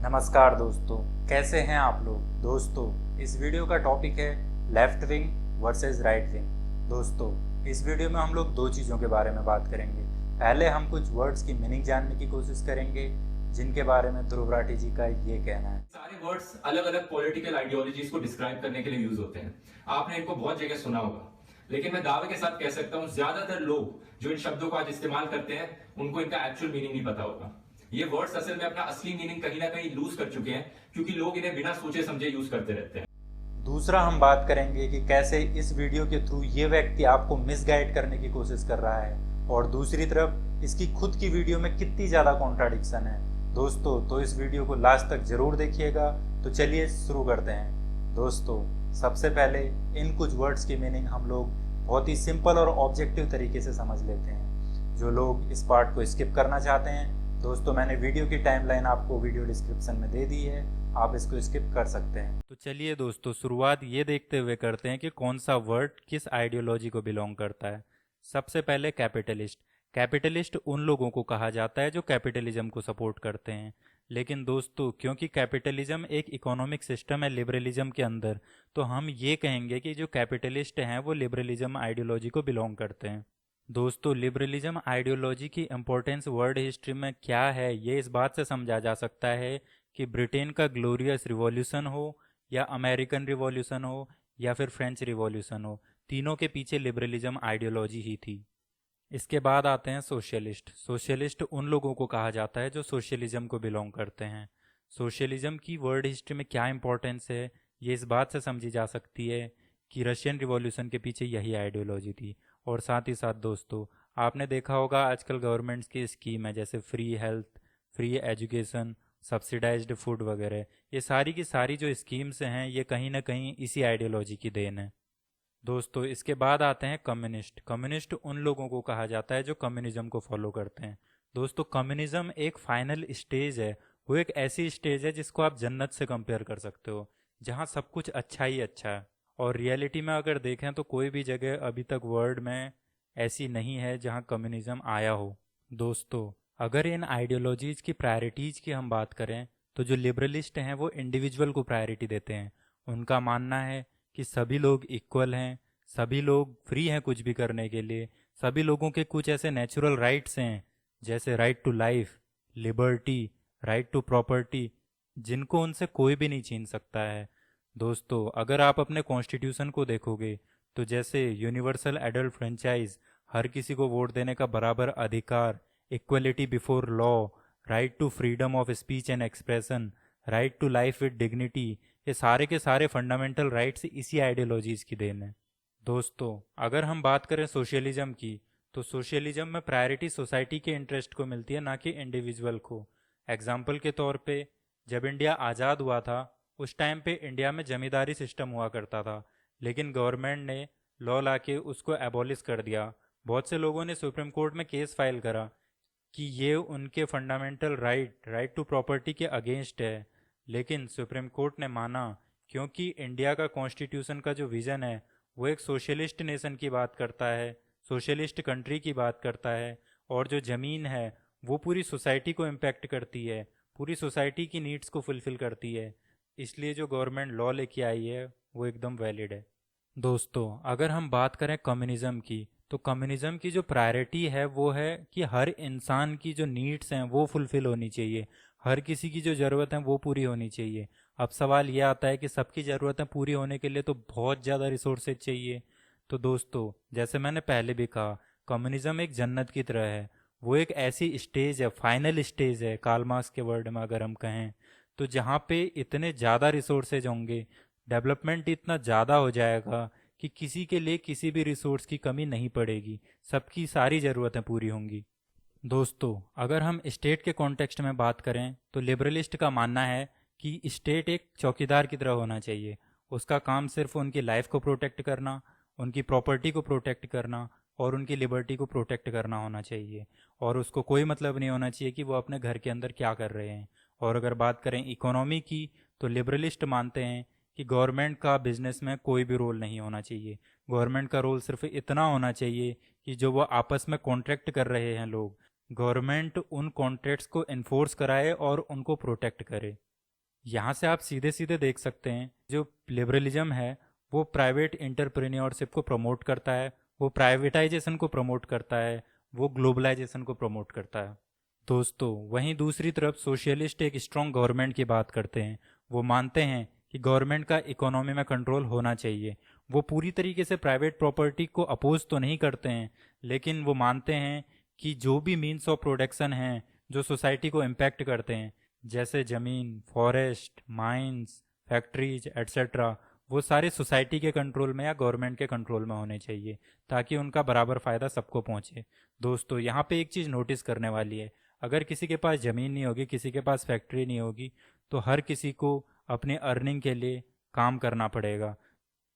नमस्कार दोस्तों, कैसे हैं आप लोग। दोस्तों, इस वीडियो का टॉपिक है left wing versus right wing. दोस्तों, इस वीडियो में हम लोग दो चीज़ों के बारे में बात करेंगे। पहले हम कुछ वर्ड्स की मीनिंग जानने की कोशिश करेंगे जिनके बारे में ध्रुव राठी जी का ये कहना है। सारे वर्ड्स अलग अलग पॉलिटिकल आइडियोलॉजीज को डिस्क्राइब करने के लिए यूज होते हैं। आपने इनको बहुत जगह सुना होगा, लेकिन मैं दावे के साथ कह सकता हूं ज्यादातर लोग जो इन शब्दों को आज इस्तेमाल करते हैं उनको इनका एक्चुअल मीनिंग नहीं पता होगा। ये वर्ड्स असल में अपना असली मीनिंग कहीं ना कहीं लूज कर चुके हैं, क्योंकि लोग इन्हें बिना सोचे समझे यूज करते रहते हैं। दूसरा हम बात करेंगे कि कैसे इस वीडियो के थ्रू ये व्यक्ति आपको मिसगाइड करने की कोशिश कर रहा है, और दूसरी तरफ इसकी खुद की वीडियो में कितनी ज़्यादा कॉन्ट्राडिक्शन है। दोस्तों, तो इस वीडियो को लास्ट तक जरूर देखिएगा। तो चलिए शुरू करते हैं। दोस्तों, सबसे पहले इन कुछ वर्ड्स की मीनिंग हम लोग बहुत ही सिंपल और ऑब्जेक्टिव तरीके से समझ लेते हैं। जो लोग इस पार्ट को स्किप करना चाहते हैं, दोस्तों मैंने वीडियो की टाइमलाइन आपको वीडियो डिस्क्रिप्शन में दे दी है, आप इसको स्किप कर सकते हैं। तो चलिए दोस्तों, शुरुआत ये देखते हुए करते हैं कि कौन सा वर्ड किस आइडियोलॉजी को बिलोंग करता है। सबसे पहले कैपिटलिस्ट। कैपिटलिस्ट उन लोगों को कहा जाता है जो कैपिटलिज्म को सपोर्ट करते हैं। लेकिन दोस्तों, क्योंकि कैपिटलिज्म एक इकोनॉमिक सिस्टम है लिबरलिज्म के अंदर, तो हम ये कहेंगे कि जो कैपिटलिस्ट हैं वो लिबरलिज्म आइडियोलॉजी को बिलोंग करते हैं। दोस्तों, लिबरलिज्म आइडियोलॉजी की इम्पोर्टेंस वर्ल्ड हिस्ट्री में क्या है ये इस बात से समझा जा सकता है कि ब्रिटेन का ग्लोरियस रिवॉल्यूशन हो, या अमेरिकन रिवॉल्यूशन हो, या फिर फ्रेंच रिवॉल्यूशन हो, तीनों के पीछे लिबरलिज्म आइडियोलॉजी ही थी। इसके बाद आते हैं सोशलिस्ट। सोशलिस्ट उन लोगों को कहा जाता है जो सोशलिज्म को बिलोंग करते हैं। सोशलिज्म की वर्ल्ड हिस्ट्री में क्या इंपॉर्टेंस है ये इस बात से समझी जा सकती है कि रशियन रिवॉल्यूशन के पीछे यही आइडियोलॉजी थी। और साथ ही साथ दोस्तों, आपने देखा होगा आजकल गवर्नमेंट्स की स्कीम है जैसे free health, free education, subsidised food वगैरह। ये सारी की सारी जो स्कीम्स हैं ये कहीं ना कहीं इसी आइडियोलॉजी की देन है। दोस्तों, इसके बाद आते हैं कम्युनिस्ट। कम्युनिस्ट उन लोगों को कहा जाता है जो कम्युनिज्म को फॉलो करते हैं। दोस्तों, कम्युनिज्म एक फाइनल स्टेज है। वो एक ऐसी स्टेज है जिसको आप जन्नत से कंपेयर कर सकते हो, जहाँ सब कुछ अच्छा ही अच्छा है। और रियलिटी में अगर देखें तो कोई भी जगह अभी तक वर्ल्ड में ऐसी नहीं है जहाँ कम्युनिज्म आया हो। दोस्तों, अगर इन आइडियोलॉजीज की प्रायोरिटीज की हम बात करें तो जो लिबरलिस्ट हैं वो इंडिविजुअल को प्रायोरिटी देते हैं। उनका मानना है कि सभी लोग इक्वल हैं, सभी लोग फ्री हैं कुछ भी करने के लिए, सभी लोगों के कुछ ऐसे नेचुरल राइट्स हैं जैसे right to life, liberty, right to property, जिनको उनसे कोई भी नहीं छीन सकता है। दोस्तों, अगर आप अपने कॉन्स्टिट्यूशन को देखोगे तो जैसे यूनिवर्सल एडल्ट फ्रेंचाइज, हर किसी को वोट देने का बराबर अधिकार, equality before law, right to freedom of speech and expression, right to life with dignity, ये सारे के सारे फंडामेंटल राइट्स इसी आइडियोलॉजीज की देन है। दोस्तों, अगर हम बात करें सोशलिज्म की, तो सोशलिज्म में प्रायोरिटी सोसाइटी के इंटरेस्ट को मिलती है, ना कि इंडिविजुअल को। एग्जाम्पल के तौर पे, जब इंडिया आज़ाद हुआ था उस टाइम पे इंडिया में जमींदारी सिस्टम हुआ करता था, लेकिन गवर्नमेंट ने लॉ ला के उसको एबॉलिश कर दिया। बहुत से लोगों ने सुप्रीम कोर्ट में केस फाइल करा कि ये उनके फंडामेंटल राइट टू प्रॉपर्टी के अगेंस्ट है, लेकिन सुप्रीम कोर्ट ने माना, क्योंकि इंडिया का कॉन्स्टिट्यूशन का जो विज़न है वो एक सोशलिस्ट नेशन की बात करता है, सोशलिस्ट कंट्री की बात करता है, और जो ज़मीन है वो पूरी सोसाइटी को इम्पेक्ट करती है, पूरी सोसाइटी की नीड्स को फुलफ़िल करती है। इसलिए जो गवर्नमेंट लॉ लेके आई है वो एकदम वैलिड है। दोस्तों, अगर हम बात करें कम्युनिज्म की, तो कम्युनिज्म की जो प्रायोरिटी है वो है कि हर इंसान की जो नीड्स हैं वो फुलफ़िल होनी चाहिए, हर किसी की जो ज़रूरत है वो पूरी होनी चाहिए। अब सवाल ये आता है कि सबकी ज़रूरतें पूरी होने के लिए तो बहुत ज़्यादा रिसोर्सेज चाहिए। तो दोस्तों, जैसे मैंने पहले भी कहा, कम्युनिज्म एक जन्नत की तरह है। वो एक ऐसी स्टेज है, फाइनल स्टेज है कार्ल मार्क्स के वर्ड में अगर हम कहें, तो जहाँ पे इतने ज़्यादा रिसोर्सेज होंगे, डेवलपमेंट इतना ज़्यादा हो जाएगा कि किसी के लिए किसी भी रिसोर्स की कमी नहीं पड़ेगी, सबकी सारी ज़रूरतें पूरी होंगी। दोस्तों, अगर हम स्टेट के कॉन्टेक्स्ट में बात करें तो लिबरलिस्ट का मानना है कि स्टेट एक चौकीदार की तरह होना चाहिए। उसका काम सिर्फ उनकी लाइफ को प्रोटेक्ट करना, उनकी प्रॉपर्टी को प्रोटेक्ट करना, और उनकी लिबर्टी को प्रोटेक्ट करना होना चाहिए। और उसको कोई मतलब नहीं होना चाहिए कि वो अपने घर के अंदर क्या कर रहे हैं। और अगर बात करें इकोनॉमी की, तो लिबरलिस्ट मानते हैं कि गवर्नमेंट का बिजनेस में कोई भी रोल नहीं होना चाहिए। गवर्नमेंट का रोल सिर्फ इतना होना चाहिए कि जो वो आपस में कॉन्ट्रैक्ट कर रहे हैं लोग, गवर्नमेंट उन कॉन्ट्रैक्ट्स को इन्फोर्स कराए और उनको प्रोटेक्ट करे। यहाँ से आप सीधे सीधे देख सकते हैं जो लिबरलिज्म है वो प्राइवेट एंटरप्रेन्योरशिप को प्रमोट करता है, वो प्राइवेटाइजेशन को प्रमोट करता है, वो ग्लोबलाइजेशन को प्रमोट करता है। दोस्तों वहीं दूसरी तरफ सोशलिस्ट एक स्ट्रॉन्ग गवर्नमेंट की बात करते हैं। वो मानते हैं कि गवर्नमेंट का इकोनॉमी में कंट्रोल होना चाहिए। वो पूरी तरीके से प्राइवेट प्रॉपर्टी को अपोज तो नहीं करते हैं, लेकिन वो मानते हैं कि जो भी मीन्स ऑफ प्रोडक्शन हैं जो सोसाइटी को इम्पैक्ट करते हैं, जैसे ज़मीन, फॉरेस्ट, माइंस, फैक्ट्रीज एट्सेट्रा, वो सारे सोसाइटी के कंट्रोल में या गवर्नमेंट के कंट्रोल में होने चाहिए ताकि उनका बराबर फ़ायदा सबको पहुंचे। दोस्तों यहाँ पे एक चीज़ नोटिस करने वाली है, अगर किसी के पास ज़मीन नहीं होगी, किसी के पास फैक्ट्री नहीं होगी, तो हर किसी को अपने अर्निंग के लिए काम करना पड़ेगा।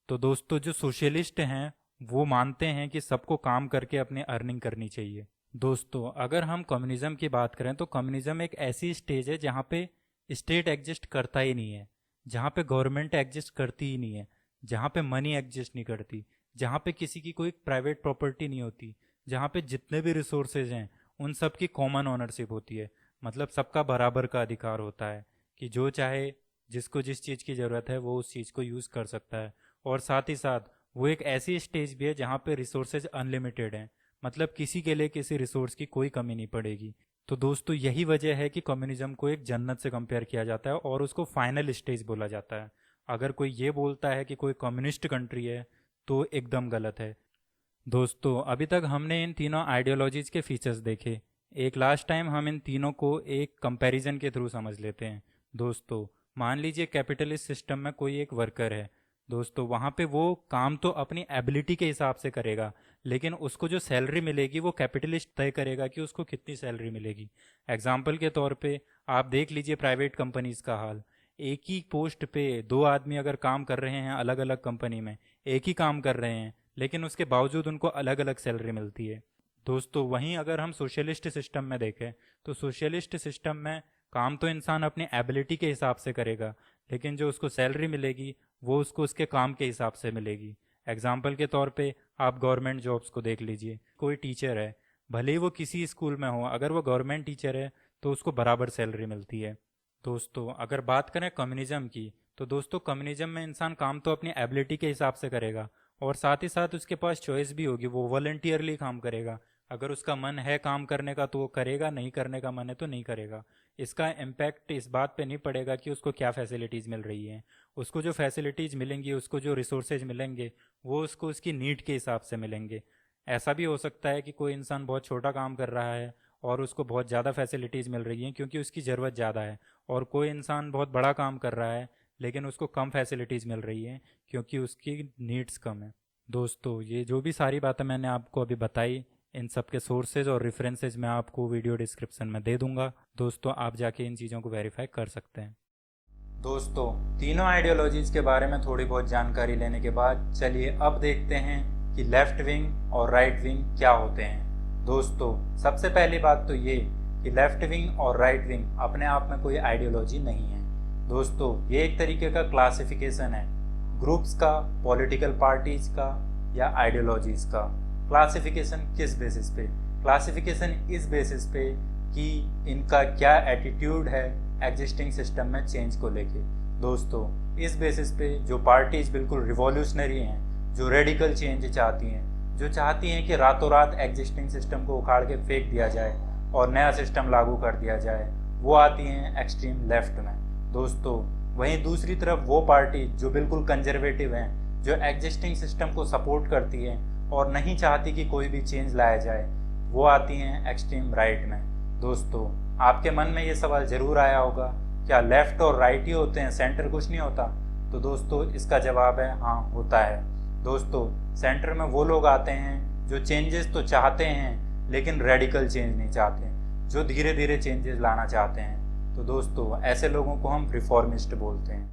तो दोस्तों जो सोशलिस्ट हैं वो मानते हैं कि सबको काम करके अपने अर्निंग करनी चाहिए। दोस्तों अगर हम कम्युनिज्म की बात करें तो कम्युनिज्म एक ऐसी स्टेज है जहाँ पे स्टेट एग्जिस्ट करता ही नहीं है, जहाँ पे गवर्नमेंट एग्जिस्ट करती ही नहीं है, जहाँ पे मनी एग्जिस्ट नहीं करती, जहाँ पे किसी की कोई प्राइवेट प्रॉपर्टी नहीं होती, जहाँ पे जितने भी रिसोर्सेज हैं उन सब की कॉमन ओनरशिप होती है। मतलब सबका बराबर का अधिकार होता है कि जो चाहे जिसको जिस चीज़ की ज़रूरत है वो उस चीज़ को यूज़ कर सकता है। और साथ ही साथ वो एक ऐसी स्टेज भी है जहाँ पे रिसोर्सेज अनलिमिटेड हैं, मतलब किसी के लिए किसी रिसोर्स की कोई कमी नहीं पड़ेगी। तो दोस्तों यही वजह है कि कम्युनिज्म को एक जन्नत से कंपेयर किया जाता है और उसको फाइनल स्टेज बोला जाता है। अगर कोई ये बोलता है कि कोई कम्युनिस्ट कंट्री है तो एकदम गलत है। दोस्तों अभी तक हमने इन तीनों आइडियोलॉजीज के फीचर्स देखे। एक लास्ट टाइम हम इन तीनों को एक कंपैरिजन के थ्रू समझ लेते हैं। दोस्तों मान लीजिए कैपिटलिस्ट सिस्टम में कोई एक वर्कर है। दोस्तों वहाँ पे वो काम तो अपनी एबिलिटी के हिसाब से करेगा, लेकिन उसको जो सैलरी मिलेगी वो कैपिटलिस्ट तय करेगा कि उसको कितनी सैलरी मिलेगी। एग्जाम्पल के तौर पे आप देख लीजिए प्राइवेट कंपनीज का हाल। एक ही पोस्ट पे दो आदमी अगर काम कर रहे हैं अलग अलग कंपनी में, एक ही काम कर रहे हैं, लेकिन उसके बावजूद उनको अलग अलग सैलरी मिलती है। दोस्तों वहीं अगर हम सोशलिस्ट सिस्टम में देखें तो सोशलिस्ट सिस्टम में काम तो इंसान अपनी एबिलिटी के हिसाब से करेगा, लेकिन जो उसको सैलरी मिलेगी वो उसको उसके काम के हिसाब से मिलेगी। एग्जाम्पल के तौर पे आप गवर्नमेंट जॉब्स को देख लीजिए। कोई टीचर है, भले ही वो किसी स्कूल में हो, अगर वो गवर्नमेंट टीचर है तो उसको बराबर सैलरी मिलती है। दोस्तों अगर बात करें कम्युनिज्म की तो दोस्तों कम्युनिज्म में इंसान काम तो अपनी एबिलिटी के हिसाब से करेगा और साथ ही साथ उसके पास चॉइस भी होगी, वो वॉलंटियरली काम करेगा। अगर उसका मन है काम करने का तो वो करेगा, नहीं करने का मन है तो नहीं करेगा। इसका इम्पैक्ट इस बात पे नहीं पड़ेगा कि उसको क्या फैसिलिटीज़ मिल रही हैं। उसको जो फैसिलिटीज़ मिलेंगी, उसको जो रिसोर्सेज मिलेंगे वो उसको उसकी नीड के हिसाब से मिलेंगे। ऐसा भी हो सकता है कि कोई इंसान बहुत छोटा काम कर रहा है और उसको बहुत ज़्यादा फैसिलिटीज़ मिल रही हैं क्योंकि उसकी ज़रूरत ज़्यादा है, और कोई इंसान बहुत बड़ा काम कर रहा है लेकिन उसको कम फैसिलिटीज़ मिल रही हैं क्योंकि उसकी नीड्स कम है। दोस्तों ये जो भी सारी बातें मैंने आपको अभी बताई, इन सब के सोर्सेज और रेफरेंसेज मैं आपको वीडियो डिस्क्रिप्शन में दे दूंगा। दोस्तों आप जाके इन चीज़ों को वेरीफाई कर सकते हैं। दोस्तों तीनों आइडियोलॉजीज के बारे में थोड़ी बहुत जानकारी लेने के बाद चलिए अब देखते हैं कि लेफ्ट विंग और राइट विंग क्या होते हैं। दोस्तों सबसे पहली बात तो ये कि लेफ्ट विंग और राइट विंग अपने आप में कोई आइडियोलॉजी नहीं है। दोस्तों ये एक तरीके का क्लासिफिकेशन है, ग्रुप्स का, पॉलिटिकल पार्टीज का या आइडियोलॉजीज का। क्लासिफिकेशन किस बेसिस पे? क्लासिफिकेशन इस बेसिस पे कि इनका क्या एटीट्यूड है एग्जिस्टिंग सिस्टम में चेंज को लेके। दोस्तों इस बेसिस पे जो पार्टीज बिल्कुल रिवॉल्यूशनरी हैं, जो रेडिकल चेंज चाहती हैं, जो चाहती हैं कि रातों रात एग्जिस्टिंग सिस्टम को उखाड़ के फेंक दिया जाए और नया सिस्टम लागू कर दिया जाए, वो आती हैं एक्सट्रीम लेफ्ट में। दोस्तों वहीं दूसरी तरफ वो पार्टी जो बिल्कुल कंजर्वेटिव हैं, जो एग्जिस्टिंग सिस्टम को सपोर्ट करती हैं और नहीं चाहती कि कोई भी चेंज लाया जाए, वो आती हैं एक्सट्रीम राइट में। दोस्तों आपके मन में ये सवाल ज़रूर आया होगा, क्या लेफ़्ट और राइट ही होते हैं, सेंटर कुछ नहीं होता? तो दोस्तों इसका जवाब है हाँ, होता है। दोस्तों सेंटर में वो लोग आते हैं जो चेंजेस तो चाहते हैं लेकिन रेडिकल चेंज नहीं चाहते, जो धीरे धीरे चेंजेस लाना चाहते हैं। तो दोस्तों ऐसे लोगों को हम रिफॉर्मिस्ट बोलते हैं।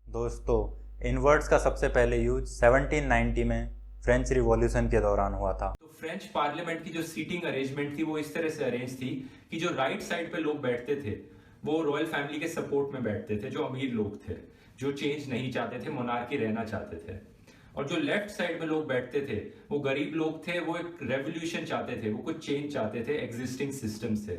दोस्तों इन वर्ड्स का सबसे पहले यूज 1790 में फ्रेंच रिवॉल्यूशन के दौरान हुआ था। तो फ्रेंच पार्लियामेंट की जो सीटिंग अरेंजमेंट थी वो इस तरह से अरेंज थी कि जो राइट साइड पे लोग बैठते थे वो रॉयल फैमिली के सपोर्ट में बैठते थे, जो अमीर लोग थे, जो चेंज नहीं चाहते थे, मोनार्की रहना चाहते थे। और जो लेफ्ट साइड में लोग बैठते थे वो गरीब लोग थे, वो एक रेवोल्यूशन चाहते थे, वो कुछ चेंज चाहते थे एग्जिस्टिंग सिस्टम से।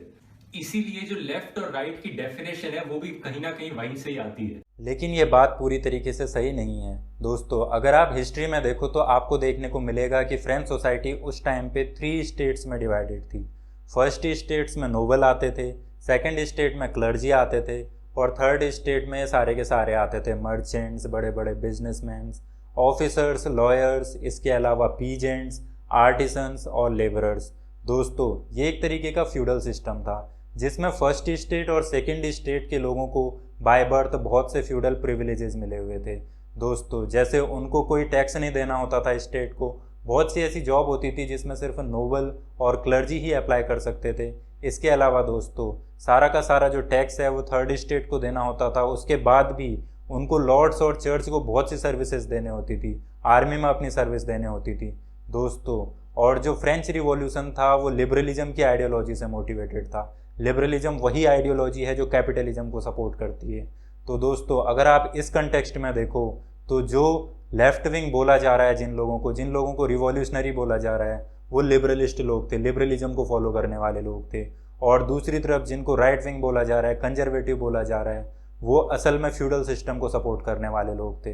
इसीलिए जो लेफ्ट और राइट की डेफिनेशन है वो भी कहीं ना कहीं वहीं से ही आती है। लेकिन ये बात पूरी तरीके से सही नहीं है दोस्तों। अगर आप हिस्ट्री में देखो तो आपको देखने को मिलेगा कि फ्रेंच सोसाइटी उस टाइम पे 3 स्टेट्स में डिवाइडेड थी। फर्स्ट स्टेट्स में नोबल आते थे, सेकंड स्टेट में क्लर्जी आते थे, और थर्ड स्टेट में सारे के सारे आते थे मर्चेंट्स, बड़े बड़े बिजनेसमैन, ऑफिसर्स, लॉयर्स, इसके अलावा पीजेंट्स, आर्टिसंस और लेबरर्स। दोस्तों ये एक तरीके का फ्यूडल सिस्टम था जिसमें फर्स्ट स्टेट और सेकंड स्टेट के लोगों को बाय बर्थ बहुत से फ्यूडल प्रिविलेजेस मिले हुए थे दोस्तों। जैसे उनको कोई टैक्स नहीं देना होता था स्टेट को, बहुत सी ऐसी जॉब होती थी जिसमें सिर्फ नोबल और क्लर्जी ही अप्लाई कर सकते थे। इसके अलावा दोस्तों सारा का सारा जो टैक्स है वो थर्ड स्टेट को देना होता था। उसके बाद भी उनको लॉर्ड्स और चर्च को बहुत सी सर्विसेज देने होती थी, आर्मी में अपनी सर्विस देने होती थी दोस्तों। और जो फ्रेंच रिवॉल्यूशन था वो लिबरलिज्म की आइडियोलॉजी से मोटिवेटेड था। लिबरलिज्म वही आइडियोलॉजी है जो कैपिटलिज्म को सपोर्ट करती है। तो दोस्तों अगर आप इस कंटेक्स्ट में देखो तो जो लेफ्ट विंग बोला जा रहा है, जिन लोगों को रिवॉल्यूशनरी बोला जा रहा है, वो लिबरलिस्ट लोग थे, लिबरलिज्म को फॉलो करने वाले लोग थे। और दूसरी तरफ जिनको राइट विंग बोला जा रहा है, कंजर्वेटिव बोला जा रहा है, वो असल में फ्यूडल सिस्टम को सपोर्ट करने वाले लोग थे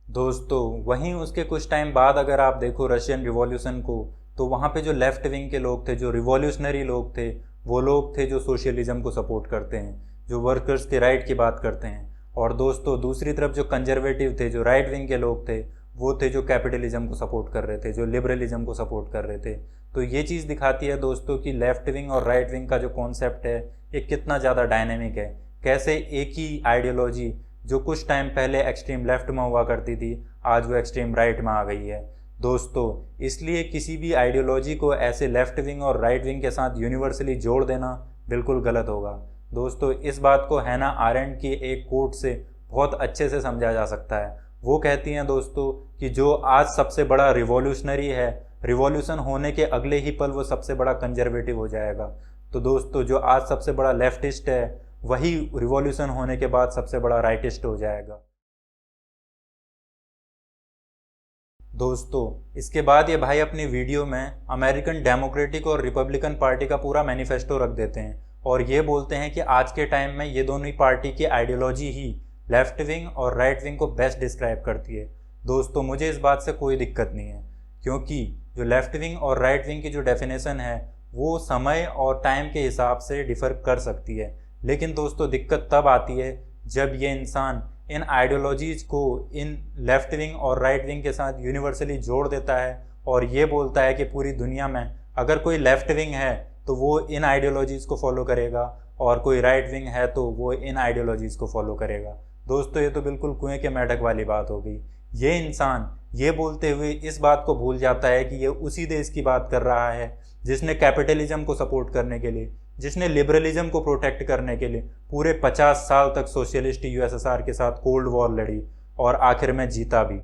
दोस्तों। वहीं उसके कुछ टाइम बाद अगर आप देखो रशियन रिवॉल्यूशन को, तो वहाँ पे जो लेफ्ट विंग के लोग थे, जो रिवॉल्यूशनरी लोग थे, वो लोग थे जो सोशलिज्म को सपोर्ट करते हैं, जो वर्कर्स के राइट की बात करते हैं। और दोस्तों दूसरी तरफ जो कंजर्वेटिव थे, जो राइट विंग के लोग थे, वो थे जो कैपिटलिज्म को सपोर्ट कर रहे थे, जो लिबरलिज्म को सपोर्ट कर रहे थे। तो ये चीज़ दिखाती है दोस्तों कि लेफ्ट विंग और राइट विंग का जो कॉन्सेप्ट है ये कितना ज़्यादा डायनेमिक है। कैसे एक ही आइडियोलॉजी जो कुछ टाइम पहले एक्सट्रीम लेफ्ट में हुआ करती थी, आज वो एक्सट्रीम राइट में आ गई है दोस्तों। इसलिए किसी भी आइडियोलॉजी को ऐसे लेफ्ट विंग और राइट विंग के साथ यूनिवर्सली जोड़ देना बिल्कुल गलत होगा दोस्तों। इस बात को हैना आरेंट की एक कोट से बहुत अच्छे से समझा जा सकता है। वो कहती हैं दोस्तों कि जो आज सबसे बड़ा रिवॉल्यूशनरी है, रिवॉल्यूशन होने के अगले ही पल वो सबसे बड़ा कंजर्वेटिव हो जाएगा। तो दोस्तों जो आज सबसे बड़ा लेफ्टिस्ट है वही रिवॉल्यूशन होने के बाद सबसे बड़ा राइटिस्ट हो जाएगा दोस्तों। इसके बाद ये भाई अपनी वीडियो में अमेरिकन डेमोक्रेटिक और रिपब्लिकन पार्टी का पूरा मैनिफेस्टो रख देते हैं और ये बोलते हैं कि आज के टाइम में ये दोनों ही पार्टी की आइडियोलॉजी ही लेफ्ट विंग और राइट विंग को बेस्ट डिस्क्राइब करती है दोस्तों। मुझे इस बात से कोई दिक्कत नहीं है क्योंकि जो लेफ्ट विंग और राइट विंग की जो डेफिनेशन है वो समय और टाइम के हिसाब से डिफर कर सकती है। लेकिन दोस्तों दिक्कत तब आती है जब ये इंसान इन आइडियोलॉजीज़ को इन लेफ्ट विंग और राइट विंग के साथ यूनिवर्सली जोड़ देता है और ये बोलता है कि पूरी दुनिया में अगर कोई लेफ्ट विंग है तो वो इन आइडियोलॉजीज़ को फॉलो करेगा और कोई राइट विंग है तो वो इन आइडियोलॉजीज़ को फॉलो करेगा। दोस्तों ये तो बिल्कुल कुएं के मेंढक वाली बात हो गई। ये इंसान ये बोलते हुए इस बात को भूल जाता है कि ये उसी देश की बात कर रहा है जिसने कैपिटलिज्म को सपोर्ट करने के लिए, जिसने लिबरलिज्म को प्रोटेक्ट करने के लिए पूरे 50 साल तक सोशलिस्ट यूएसएसआर के साथ कोल्ड वॉर लड़ी और आखिर में जीता भी।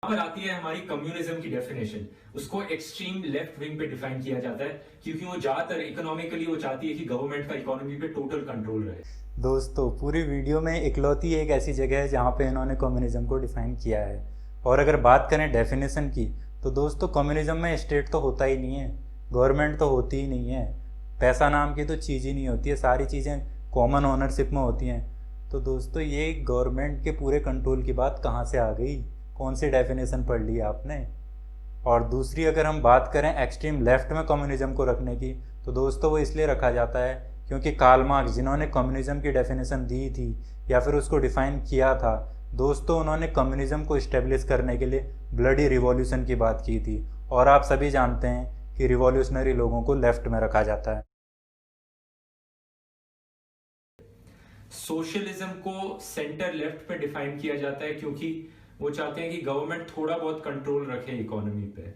पर आती है हमारी कम्युनिज्म की डेफिनेशन। उसको एक्सट्रीम लेफ्ट विंग पे डिफाइन किया जाता है क्योंकि वो ज्यादातर इकोनॉमिकली वो चाहती है कि गवर्नमेंट का इकोनॉमी पे टोटल कंट्रोल रहे। दोस्तों पूरी वीडियो में इकलौती एक ऐसी जगह है जहाँ पे इन्होंने कम्युनिज्म को डिफाइन किया है। और अगर बात करें डेफिनेशन की तो दोस्तों कम्युनिज्म में स्टेट तो होता ही नहीं है, गवर्नमेंट तो होती ही नहीं है, पैसा नाम की तो चीज़ ही नहीं होती है, सारी चीज़ें कॉमन ओनरशिप में होती हैं। तो दोस्तों ये गवर्नमेंट के पूरे कंट्रोल की बात कहाँ से आ गई, कौन सी डेफिनेशन पढ़ ली आपने। और दूसरी अगर हम बात करें एक्सट्रीम लेफ्ट में कम्युनिज्म को रखने की तो दोस्तों वो इसलिए रखा जाता है क्योंकि कार्ल मार्क्स जिन्होंने कम्युनिज्म की डेफिनेशन दी थी या फिर उसको डिफाइन किया था दोस्तों, उन्होंने कम्युनिज्म को इस्टेब्लिश करने के लिए ब्लडी रिवॉल्यूशन की बात की थी। और आप सभी जानते हैं कि रिवॉल्यूशनरी लोगों को लेफ्ट में रखा जाता है। सोशलिज्म को सेंटर लेफ्ट पे डिफाइन किया जाता है क्योंकि वो चाहते हैं कि गवर्नमेंट थोड़ा बहुत कंट्रोल रखे इकोनॉमी पे।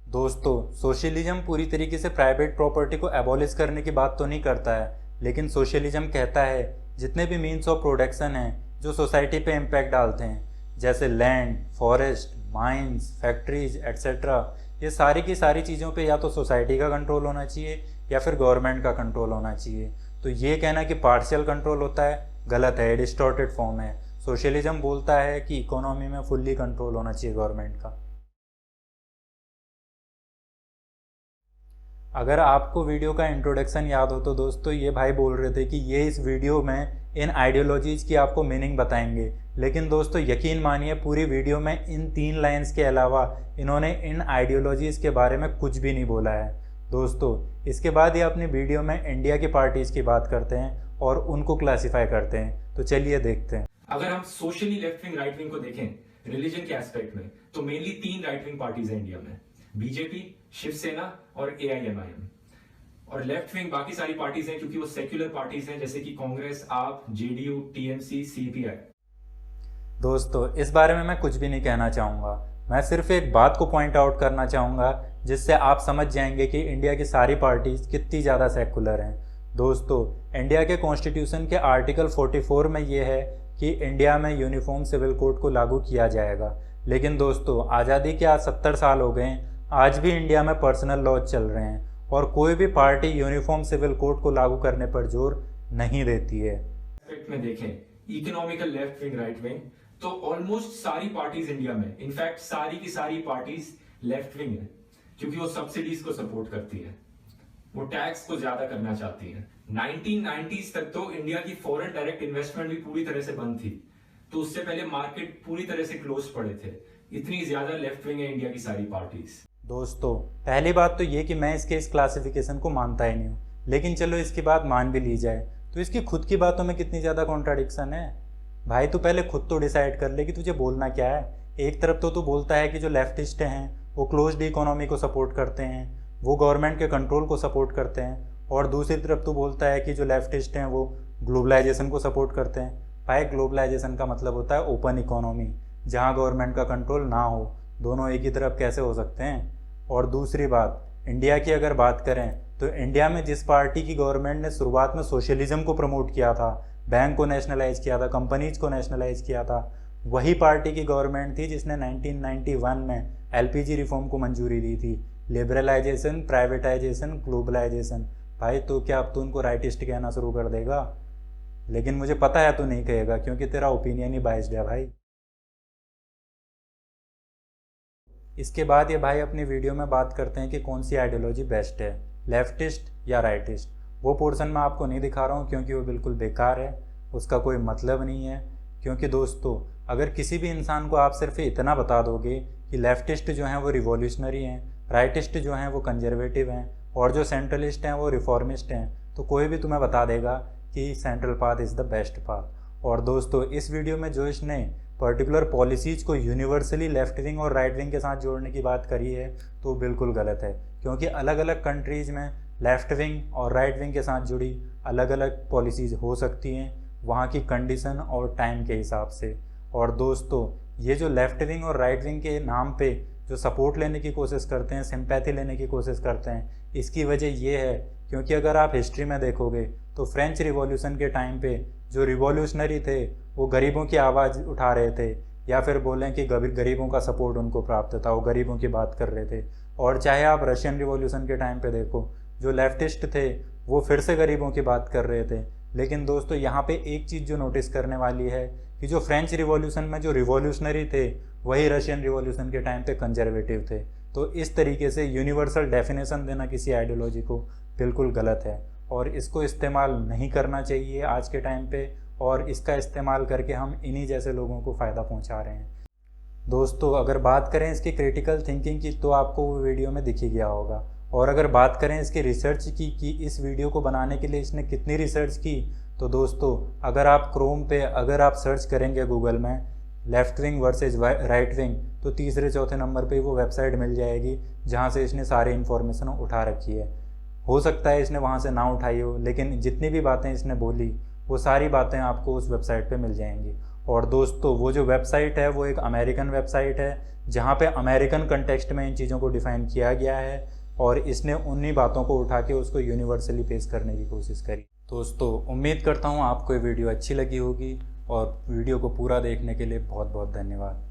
दोस्तों सोशलिज्म पूरी तरीके से प्राइवेट प्रॉपर्टी को एबॉलिश करने की बात तो नहीं करता है, लेकिन सोशलिज्म कहता है जितने भी मीन्स ऑफ प्रोडक्शन हैं जो सोसाइटी पे इम्पैक्ट डालते हैं जैसे land, forest, mines, factories etcetera, ये सारी की सारी चीज़ों पे या तो सोसाइटी का कंट्रोल होना चाहिए या फिर गवर्नमेंट का कंट्रोल होना चाहिए। तो ये कहना कि पार्शियल कंट्रोल होता है गलत है, डिस्टॉर्टेड फॉर्म है। सोशलिज्म बोलता है कि इकोनॉमी में फुल्ली कंट्रोल होना चाहिए गवर्नमेंट का। अगर आपको वीडियो का इंट्रोडक्शन याद हो तो दोस्तों ये भाई बोल रहे थे कि ये इस वीडियो में इन आइडियोलॉजीज़ की आपको मीनिंग बताएंगे, लेकिन दोस्तों यकीन मानिए पूरी वीडियो में इन 3 लाइंस के अलावा इन्होंने इन आइडियोलॉजीज़ के बारे में कुछ भी नहीं बोला है। दोस्तों इसके बाद ये अपनी वीडियो में इंडिया की पार्टीज़ की बात करते हैं और उनको क्लासीफाई करते हैं। तो चलिए देखते हैं। अगर हम socially left wing right wing को देखें रिलीजन के एस्पेक्ट में, तो मेनली 3 राइट विंग पार्टीज हैं इंडिया में, बीजेपी, शिवसेना और एआईएमआईएम। और लेफ्ट विंग बाकी सारी पार्टीज हैं क्योंकि वो सेक्युलर पार्टीज हैं, जैसे कि कांग्रेस, आप, जेडीयू, टीएमसी, सीपीआई। दोस्तों इस बारे में मैं कुछ भी नहीं कहना चाहूँगा, मैं सिर्फ एक बात को पॉइंट आउट करना चाहूँगा जिससे आप समझ जाएंगे कि इंडिया की सारी पार्टीज कितनी ज़्यादा सेकुलर हैं। दोस्तों इंडिया के कॉन्स्टिट्यूशन के आर्टिकल 44 में ये है कि इंडिया में यूनिफॉर्म सिविल कोड को लागू किया जाएगा, लेकिन दोस्तों आज़ादी के आज 70 साल हो गए हैं, आज भी इंडिया में पर्सनल लॉज चल रहे हैं और कोई भी पार्टी यूनिफॉर्म सिविल कोड को लागू करने पर जोर नहीं देती है। में देखें economical left wing right wing, तो ऑलमोस्ट सारी पार्टीज इंडिया में, इनफैक्ट सारी की सारी पार्टीज लेफ्ट विंग है, क्योंकि वो सब्सिडीज को सपोर्ट करती है, वो टैक्स को ज्यादा करना चाहती है। 1990s तक तो इंडिया की फॉरेन डायरेक्ट इन्वेस्टमेंट भी पूरी तरह से बंद थी, तो उससे पहले मार्केट पूरी तरह से क्लोज पड़े थे। इतनी ज्यादा लेफ्ट विंग है इंडिया की सारी पार्टीज। दोस्तों पहली बात तो ये कि मैं इसके इस क्लासिफिकेशन को मानता ही नहीं हूँ, लेकिन चलो इसकी बात मान भी ली जाए तो इसकी खुद की बातों में कितनी ज़्यादा कॉन्ट्राडिक्शन है। भाई तू पहले खुद तो डिसाइड कर ले कि तुझे बोलना क्या है। एक तरफ तो तू बोलता है कि जो लेफ्टिस्ट हैं वो क्लोज्ड इकोनॉमी को सपोर्ट करते हैं, वो गवर्नमेंट के कंट्रोल को सपोर्ट करते हैं, और दूसरी तरफ तू बोलता है कि जो लेफ्टिस्ट हैं वो ग्लोबलाइजेशन को सपोर्ट करते हैं। भाई ग्लोबलाइजेशन का मतलब होता है ओपन इकोनॉमी, जहाँ गवर्नमेंट का कंट्रोल ना हो। दोनों एक ही तरफ कैसे हो सकते हैं। और दूसरी बात, इंडिया की अगर बात करें तो इंडिया में जिस पार्टी की गवर्नमेंट ने शुरुआत में सोशलिज्म को प्रमोट किया था, बैंक को नेशनलाइज किया था, कंपनीज को नेशनलाइज किया था, वही पार्टी की गवर्नमेंट थी जिसने 1991 में एलपीजी रिफॉर्म को मंजूरी दी थी। Liberalisation, privatisation, globalisation. भाई तो क्या अब तू उनको राइटिस्ट कहना शुरू कर देगा? लेकिन मुझे पता है तू नहीं कहेगा, क्योंकि तेरा ओपिनियन ही बाइस्ड है भाई। इसके बाद ये भाई अपनी वीडियो में बात करते हैं कि कौन सी आइडियोलॉजी बेस्ट है, लेफ्टिस्ट या राइटिस्ट। वो पोर्शन मैं आपको नहीं दिखा रहा हूँ क्योंकि वो बिल्कुल बेकार है, उसका कोई मतलब नहीं है। क्योंकि दोस्तों अगर किसी भी इंसान को आप सिर्फ इतना बता दोगे कि लेफ्टिस्ट जो हैं वो रिवॉल्यूशनरी हैं, राइटिस्ट जो हैं वो कंजर्वेटिव हैं, और जो सेंट्रलिस्ट हैं वो रिफॉर्मिस्ट हैं, तो कोई भी तुम्हें बता देगा कि central path is the best path. और दोस्तों इस वीडियो में जो इसने पर्टिकुलर पॉलिसीज़ को यूनिवर्सली लेफ्ट विंग और राइट विंग के साथ जोड़ने की बात करी है तो बिल्कुल गलत है, क्योंकि अलग अलग कंट्रीज़ में लेफ्ट विंग और राइट विंग के साथ जुड़ी अलग अलग पॉलिसीज़ हो सकती हैं, वहाँ की कंडीशन और टाइम के हिसाब से। और दोस्तों ये जो लेफ्ट विंग और राइट विंग के नाम पे जो सपोर्ट लेने की कोशिश करते हैं, सिंपैथी लेने की कोशिश करते हैं, इसकी वजह ये है क्योंकि अगर आप हिस्ट्री में देखोगे तो फ्रेंच रिवॉल्यूशन के टाइम पे जो रिवॉल्यूशनरी थे वो गरीबों की आवाज़ उठा रहे थे, या फिर बोलें कि गरीबों का सपोर्ट उनको प्राप्त था, वो गरीबों की बात कर रहे थे। और चाहे आप रशियन रिवॉल्यूशन के टाइम पे देखो, जो लेफ्टिस्ट थे वो फिर से गरीबों की बात कर रहे थे। लेकिन दोस्तों यहाँ पे एक चीज़ जो नोटिस करने वाली है कि जो फ्रेंच रिवॉल्यूशन में जो रिवॉल्यूशनरी थे वही रशियन रिवॉल्यूशन के टाइम पे कंजर्वेटिव थे। तो इस तरीके से यूनिवर्सल डेफिनेशन देना किसी आइडियोलॉजी को बिल्कुल गलत है और इसको इस्तेमाल नहीं करना चाहिए आज के टाइम पे, और इसका इस्तेमाल करके हम इन्हीं जैसे लोगों को फ़ायदा पहुंचा रहे हैं। दोस्तों अगर बात करें इसकी क्रिटिकल थिंकिंग की तो आपको वो वीडियो में दिख ही गया होगा, और अगर बात करें इसकी रिसर्च की कि इस वीडियो को बनाने के लिए इसने कितनी रिसर्च की, तो दोस्तों अगर आप क्रोम पे अगर आप सर्च करेंगे गूगल में left wing versus right wing, तो तीसरे चौथे नंबर पे वो वेबसाइट मिल जाएगी जहाँ से इसने सारी इन्फॉर्मेशन उठा रखी है। हो सकता है इसने वहाँ से ना उठाई हो, लेकिन जितनी भी बातें इसने बोली वो सारी बातें आपको उस वेबसाइट पे मिल जाएंगी। और दोस्तों वो जो वेबसाइट है वो एक अमेरिकन वेबसाइट है जहाँ पे अमेरिकन कंटेक्स्ट में इन चीज़ों को डिफ़ाइन किया गया है, और इसने उन्हीं बातों को उठा के उसको यूनिवर्सली पेश करने की कोशिश करी। दोस्तों उम्मीद करता हूँ आपको ये वीडियो अच्छी लगी होगी, और वीडियो को पूरा देखने के लिए बहुत बहुत धन्यवाद।